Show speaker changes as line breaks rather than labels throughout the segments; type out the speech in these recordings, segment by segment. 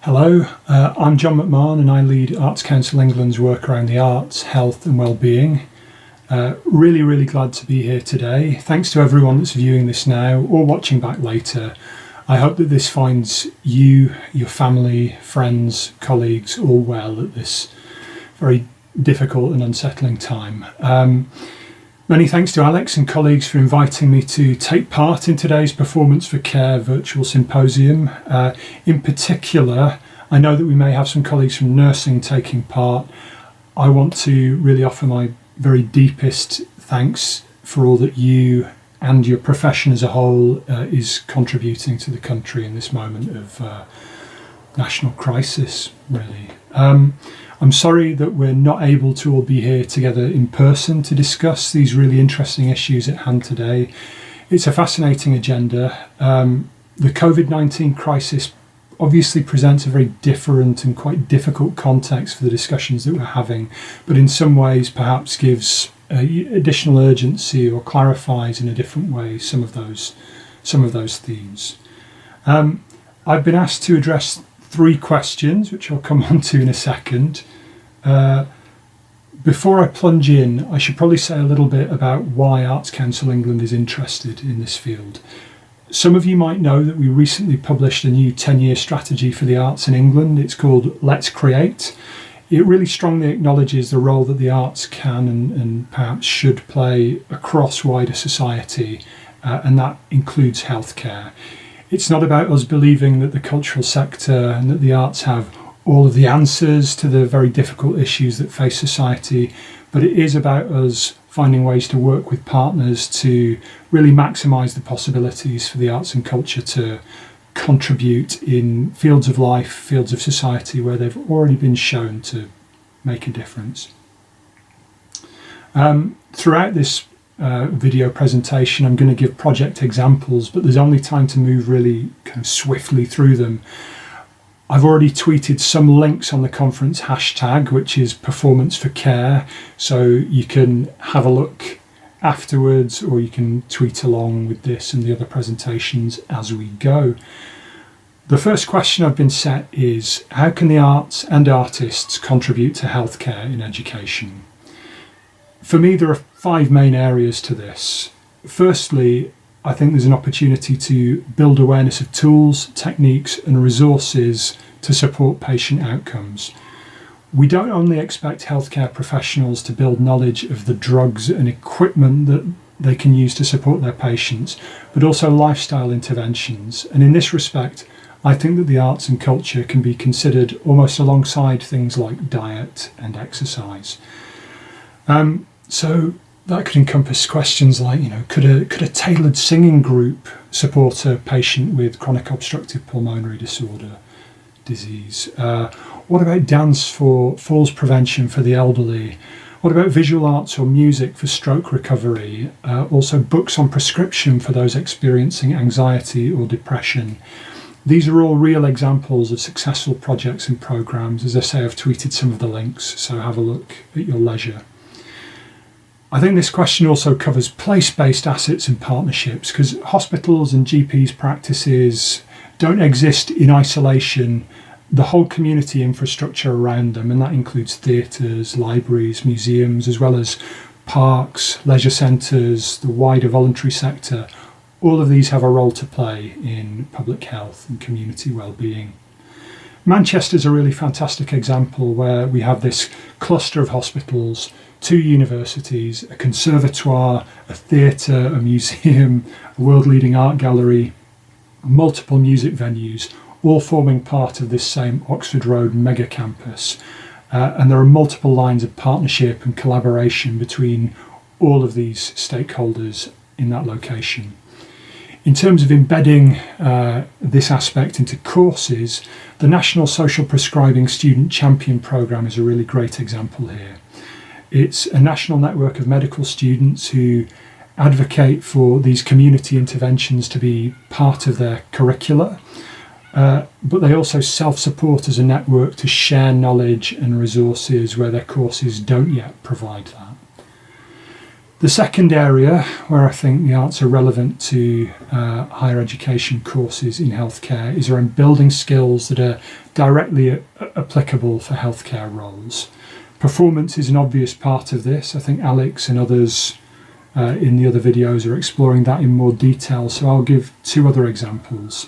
Hello, I'm John McMahon and I lead Arts Council England's work around the arts, health and well-being. Really glad to be here today. Thanks to everyone that's viewing this now or watching back later. I hope that this finds you, your family, friends, colleagues all well at this very difficult and unsettling time. Many thanks to Alex and colleagues for inviting me to take part in today's Performance for Care virtual symposium. In particular, I know that we may have some colleagues from nursing taking part. I want to really offer my very deepest thanks for all that you and your profession as a whole is contributing to the country in this moment of national crisis, really. I'm sorry that we're not able to all be here together in person to discuss these really interesting issues at hand today. It's a fascinating agenda. The COVID-19 crisis obviously presents a very different and quite difficult context for the discussions that we're having, but in some ways perhaps gives additional urgency or clarifies in a different way some of those themes. I've been asked to address 3 questions, which I'll come on to in a second. Before I plunge in, I should probably say a little bit about why Arts Council England is interested in this field. Some of you might know that we recently published a new 10-year strategy for the arts in England. It's called Let's Create. It really strongly acknowledges the role that the arts can and perhaps should play across wider society, and that includes healthcare. It's not about us believing that the cultural sector and that the arts have all of the answers to the very difficult issues that face society, but it is about us finding ways to work with partners to really maximise the possibilities for the arts and culture to contribute in fields of life, fields of society where they've already been shown to make a difference. Throughout this video presentation, I'm going to give project examples, but there's only time to move really kind of swiftly through them. I've already tweeted some links on the conference hashtag, which is Performance for Care, so you can have a look afterwards or you can tweet along with this and the other presentations as we go. The first question I've been set is, how can the arts and artists contribute to healthcare in education? For me, there are 5 main areas to this. Firstly, I think there's an opportunity to build awareness of tools, techniques and resources to support patient outcomes. We don't only expect healthcare professionals to build knowledge of the drugs and equipment that they can use to support their patients, but also lifestyle interventions. And in this respect, I think that the arts and culture can be considered almost alongside things like diet and exercise. So that could encompass questions like, could a tailored singing group support a patient with chronic obstructive pulmonary disease? What about dance for falls prevention for the elderly? What about visual arts or music for stroke recovery? Also books on prescription for those experiencing anxiety or depression. These are all real examples of successful projects and programs. As I say, I've tweeted some of the links, so have a look at your leisure. I think this question also covers place-based assets and partnerships, because hospitals and GPs practices don't exist in isolation. The whole community infrastructure around them, and that includes theatres, libraries, museums, as well as parks, leisure centres, the wider voluntary sector, all of these have a role to play in public health and community well-being. Manchester's a really fantastic example where we have this cluster of hospitals, 2 universities, a conservatoire, a theatre, a museum, a world-leading art gallery, multiple music venues, all forming part of this same Oxford Road mega campus. And there are multiple lines of partnership and collaboration between all of these stakeholders in that location. In terms of embedding this aspect into courses, the National Social Prescribing Student Champion Programme is a really great example here. It's a national network of medical students who advocate for these community interventions to be part of their curricula, but they also self-support as a network to share knowledge and resources where their courses don't yet provide that. The second area where I think the arts are relevant to higher education courses in healthcare is around building skills that are directly applicable for healthcare roles. Performance is an obvious part of this. I think Alex and others in the other videos are exploring that in more detail, so I'll give two other examples.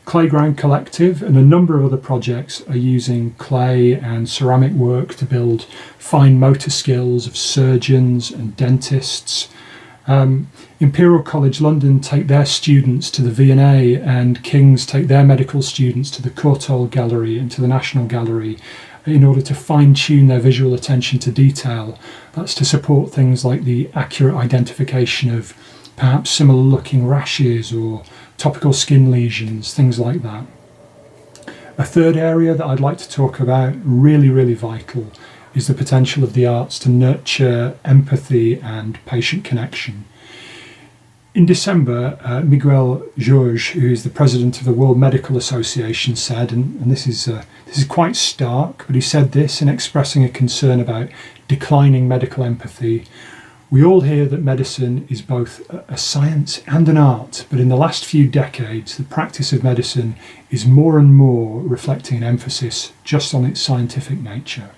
Playground Collective and a number of other projects are using clay and ceramic work to build fine motor skills of surgeons and dentists. Imperial College London take their students to the V&A, and King's take their medical students to the Courtauld Gallery and to the National Gallery in order to fine-tune their visual attention to detail. That's to support things like the accurate identification of perhaps similar-looking rashes or topical skin lesions, things like that. A third area that I'd like to talk about, really vital, is the potential of the arts to nurture empathy and patient connection. In December, Miguel Jorge, who is the president of the World Medical Association, said, and this is quite stark, but he said this in expressing a concern about declining medical empathy. We all hear that medicine is both a science and an art, but in the last few decades, the practice of medicine is more and more reflecting an emphasis just on its scientific nature.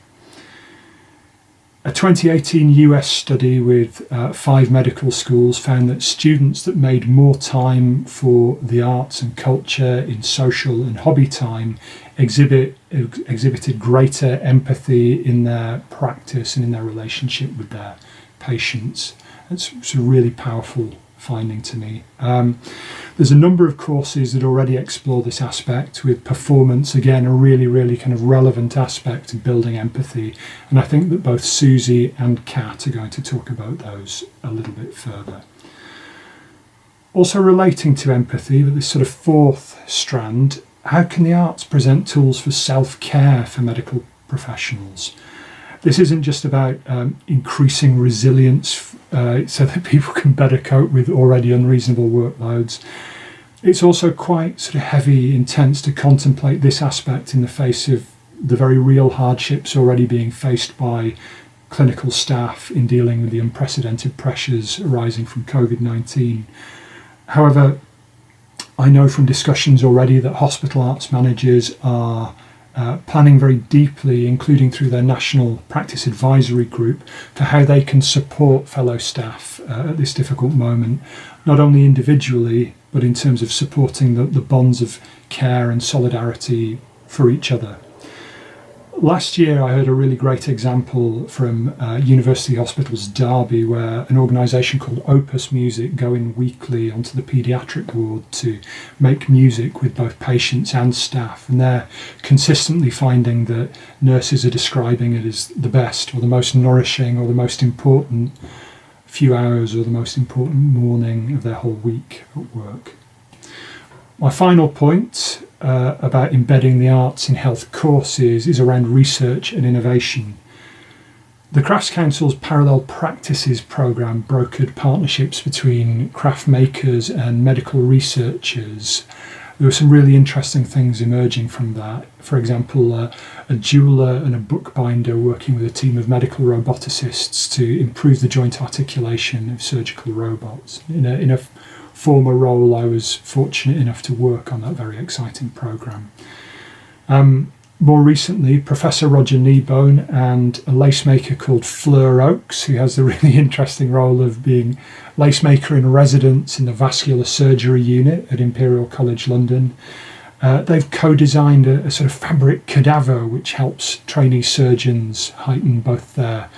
A 2018 US study with 5 medical schools found that students that made more time for the arts and culture in social and hobby time exhibited greater empathy in their practice and in their relationship with their patients. It's a really powerful finding to me. There's a number of courses that already explore this aspect, with performance, again, a really kind of relevant aspect of building empathy. And I think that both Susie and Kat are going to talk about those a little bit further. Also relating to empathy, but this sort of fourth strand, how can the arts present tools for self-care for medical professionals? This isn't just about increasing resilience so that people can better cope with already unreasonable workloads. It's also quite sort of heavy, intense to contemplate this aspect in the face of the very real hardships already being faced by clinical staff in dealing with the unprecedented pressures arising from COVID-19. However, I know from discussions already that hospital arts managers are planning very deeply, including through their National Practice Advisory Group, for how they can support fellow staff at this difficult moment, not only individually, but in terms of supporting the bonds of care and solidarity for each other. Last year, I heard a really great example from University Hospitals Derby, where an organisation called Opus Music go in weekly onto the paediatric ward to make music with both patients and staff. And they're consistently finding that nurses are describing it as the best or the most nourishing or the most important few hours or the most important morning of their whole week at work. My final point about embedding the arts in health courses is around research and innovation. The Crafts Council's Parallel Practices programme brokered partnerships between craft makers and medical researchers. There were some really interesting things emerging from that. For example, a jeweller and a bookbinder working with a team of medical roboticists to improve the joint articulation of surgical robots. In a former role, I was fortunate enough to work on that very exciting programme. More recently, Professor Roger Kneebone and a lacemaker called Fleur Oakes, who has the really interesting role of being lacemaker in residence in the vascular surgery unit at Imperial College London. They've co-designed a sort of fabric cadaver which helps trainee surgeons heighten both their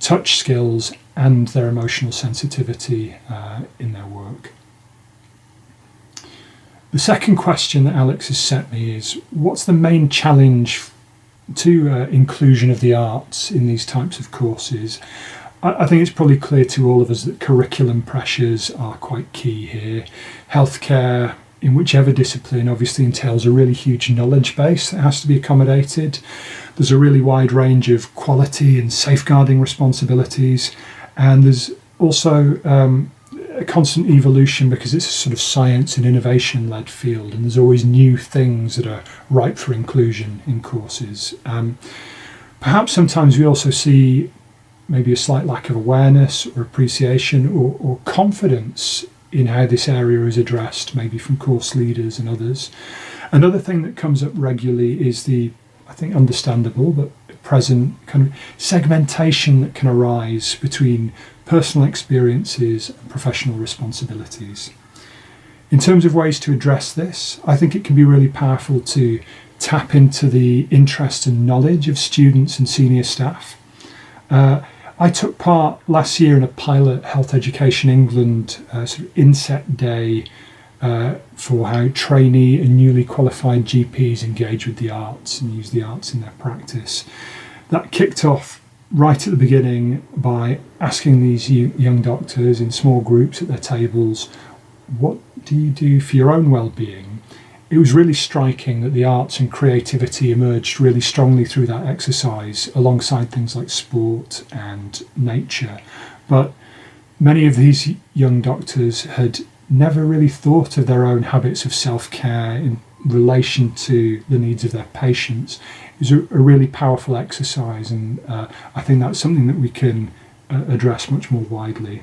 touch skills and their emotional sensitivity in their work. The second question that Alex has set me is, what's the main challenge to inclusion of the arts in these types of courses? I think it's probably clear to all of us that curriculum pressures are quite key here. Healthcare, in whichever discipline, obviously entails a really huge knowledge base that has to be accommodated. There's a really wide range of quality and safeguarding responsibilities, and there's also a constant evolution because it's a sort of science and innovation led field, and there's always new things that are ripe for inclusion in courses. Perhaps sometimes we also see maybe a slight lack of awareness or appreciation or confidence in how this area is addressed, maybe from course leaders and others. Another thing that comes up regularly is the, I think, understandable but present kind of segmentation that can arise between personal experiences and professional responsibilities. In terms of ways to address this, I think it can be really powerful to tap into the interest and knowledge of students and senior staff. I took part last year in a pilot Health Education England sort of inset day for how trainee and newly qualified GPs engage with the arts and use the arts in their practice. That kicked off right at the beginning by asking these young doctors in small groups at their tables, what do you do for your own well-being? It was really striking that the arts and creativity emerged really strongly through that exercise, alongside things like sport and nature. But many of these young doctors had never really thought of their own habits of self-care in relation to the needs of their patients. It was a really powerful exercise, and I think that's something that we can address much more widely.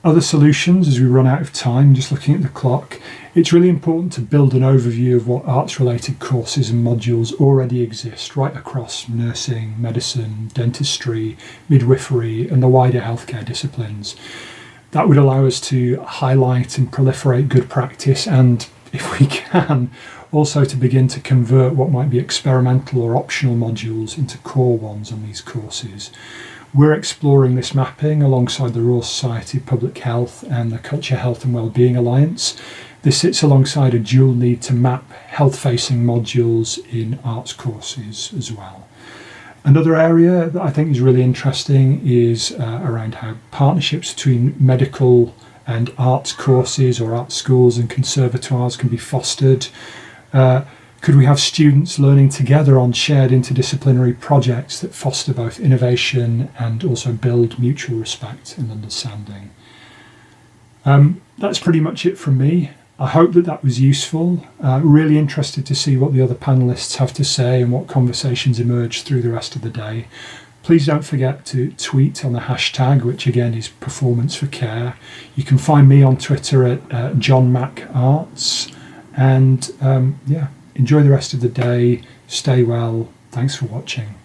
Other solutions, as we run out of time, just looking at the clock, it's really important to build an overview of what arts-related courses and modules already exist right across nursing, medicine, dentistry, midwifery, and the wider healthcare disciplines. That would allow us to highlight and proliferate good practice and, if we can, also to begin to convert what might be experimental or optional modules into core ones on these courses. We're exploring this mapping alongside the Royal Society of Public Health and the Culture, Health and Wellbeing Alliance. This sits alongside a dual need to map health-facing modules in arts courses as well. Another area that I think is really interesting is around how partnerships between medical and arts courses or art schools and conservatoires can be fostered. Could we have students learning together on shared interdisciplinary projects that foster both innovation and also build mutual respect and understanding? That's pretty much it from me. I hope that was useful. Really interested to see what the other panellists have to say and what conversations emerge through the rest of the day. Please don't forget to tweet on the hashtag, which again is Performance for Care. You can find me on Twitter at JohnMacArts. And enjoy the rest of the day. Stay well. Thanks for watching.